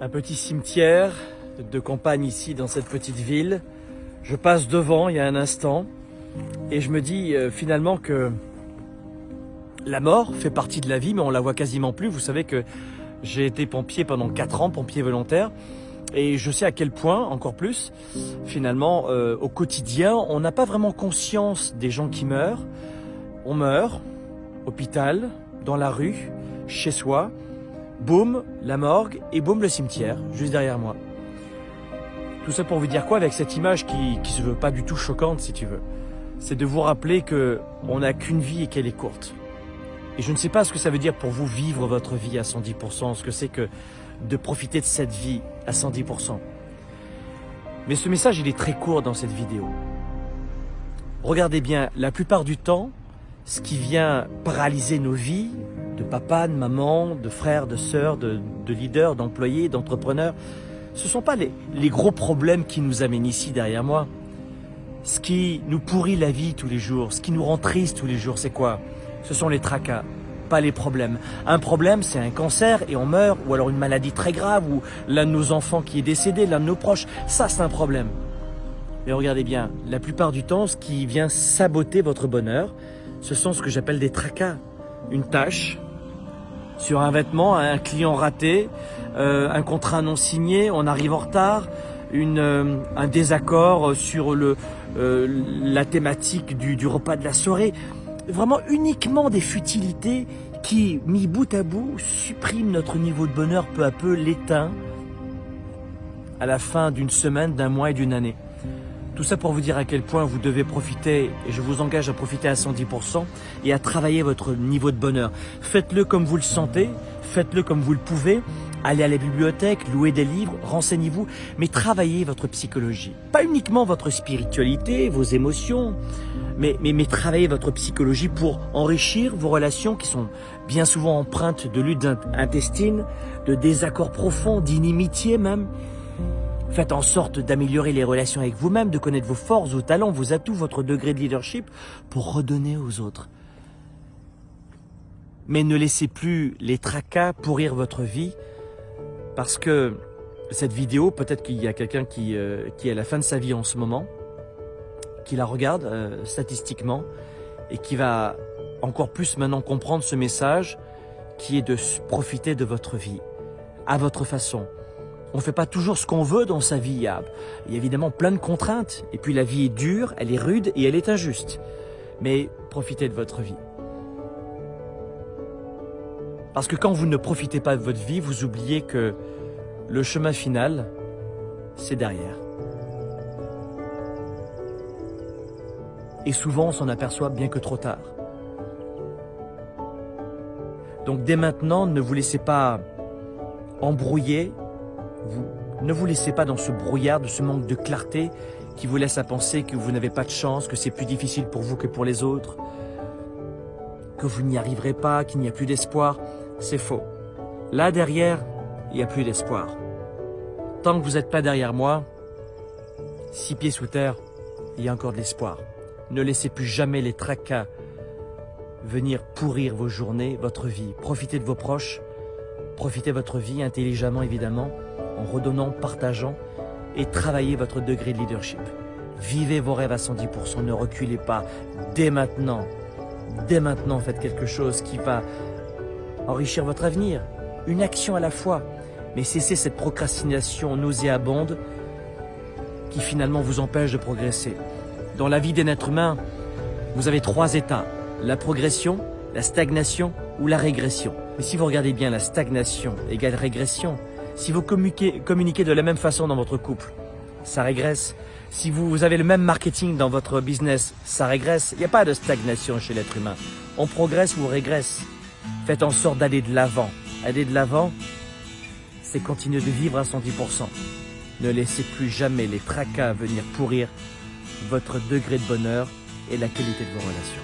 Un petit cimetière de campagne ici dans cette petite ville. Je passe devant il y a un instant et je me dis finalement que la mort fait partie de la vie, mais on la voit quasiment plus. Vous savez que j'ai été pompier pendant 4 ans, pompier volontaire, et je sais à quel point, encore plus, finalement, au quotidien, on n'a pas vraiment conscience des gens qui meurent. On meurt, hôpital, dans la rue, chez soi, boum, la morgue, et boum, le cimetière, juste derrière moi. Tout ça pour vous dire quoi avec cette image qui se veut pas du tout choquante, si tu veux. C'est de vous rappeler qu'on n'a qu'une vie et qu'elle est courte. Et je ne sais pas ce que ça veut dire pour vous vivre votre vie à 110%, ce que c'est que de profiter de cette vie à 110%. Mais ce message, il est très court dans cette vidéo. Regardez bien, la plupart du temps, ce qui vient paralyser nos vies, de papa, de maman, de frères, de sœurs, de leaders, d'employés, d'entrepreneurs, ce ne sont pas les gros problèmes qui nous amènent ici derrière moi. Ce qui nous pourrit la vie tous les jours, ce qui nous rend tristes tous les jours, c'est quoi ? Ce sont les tracas, pas les problèmes. Un problème, c'est un cancer et on meurt, ou alors une maladie très grave, ou l'un de nos enfants qui est décédé, l'un de nos proches. Ça, c'est un problème. Mais regardez bien, la plupart du temps, ce qui vient saboter votre bonheur, ce sont ce que j'appelle des tracas. Une tâche sur un vêtement, un client raté, un contrat non signé, on arrive en retard, un désaccord sur la thématique du repas de la soirée. Vraiment uniquement des futilités qui, mis bout à bout, suppriment notre niveau de bonheur peu à peu, l'éteint à la fin d'une semaine, d'un mois et d'une année. Tout ça pour vous dire à quel point vous devez profiter, et je vous engage à profiter à 110% et à travailler votre niveau de bonheur. Faites-le comme vous le sentez, faites-le comme vous le pouvez. Allez à la bibliothèque, louez des livres, renseignez-vous, mais travaillez votre psychologie. Pas uniquement votre spiritualité, vos émotions, mais travaillez votre psychologie pour enrichir vos relations qui sont bien souvent empreintes de luttes intestines, de désaccords profonds, d'inimitié même. Faites en sorte d'améliorer les relations avec vous-même, de connaître vos forces, vos talents, vos atouts, votre degré de leadership pour redonner aux autres. Mais ne laissez plus les tracas pourrir votre vie, parce que cette vidéo, peut-être qu'il y a quelqu'un qui est à la fin de sa vie en ce moment, qui la regarde statistiquement et qui va encore plus maintenant comprendre ce message qui est de profiter de votre vie à votre façon. On ne fait pas toujours ce qu'on veut dans sa vie. Il y a évidemment plein de contraintes. Et puis la vie est dure, elle est rude et elle est injuste. Mais profitez de votre vie. Parce que quand vous ne profitez pas de votre vie, vous oubliez que le chemin final, c'est derrière. Et souvent, on s'en aperçoit bien que trop tard. Donc dès maintenant, ne vous laissez pas embrouiller. Ne vous laissez pas dans ce brouillard, de ce manque de clarté qui vous laisse à penser que vous n'avez pas de chance, que c'est plus difficile pour vous que pour les autres, que vous n'y arriverez pas, qu'il n'y a plus d'espoir. C'est faux. Là derrière, il n'y a plus d'espoir. Tant que vous n'êtes pas derrière moi, 6 pieds sous terre, il y a encore de l'espoir. Ne laissez plus jamais les tracas venir pourrir vos journées, votre vie. Profitez de vos proches, profitez de votre vie intelligemment évidemment, en redonnant, partageant et travaillez votre degré de leadership. Vivez vos rêves à 110%, ne reculez pas. Dès maintenant, faites quelque chose qui va enrichir votre avenir. Une action à la fois, mais cessez cette procrastination nauséabonde qui finalement vous empêche de progresser. Dans la vie d'un être humain, vous avez 3 états. La progression, la stagnation ou la régression. Mais si vous regardez bien, la stagnation égale régression. Si vous communiquez de la même façon dans votre couple, ça régresse. Si vous avez le même marketing dans votre business, ça régresse. Il n'y a pas de stagnation chez l'être humain. On progresse ou on régresse. Faites en sorte d'aller de l'avant. Aller de l'avant, c'est continuer de vivre à 110%. Ne laissez plus jamais les tracas venir pourrir votre degré de bonheur et la qualité de vos relations.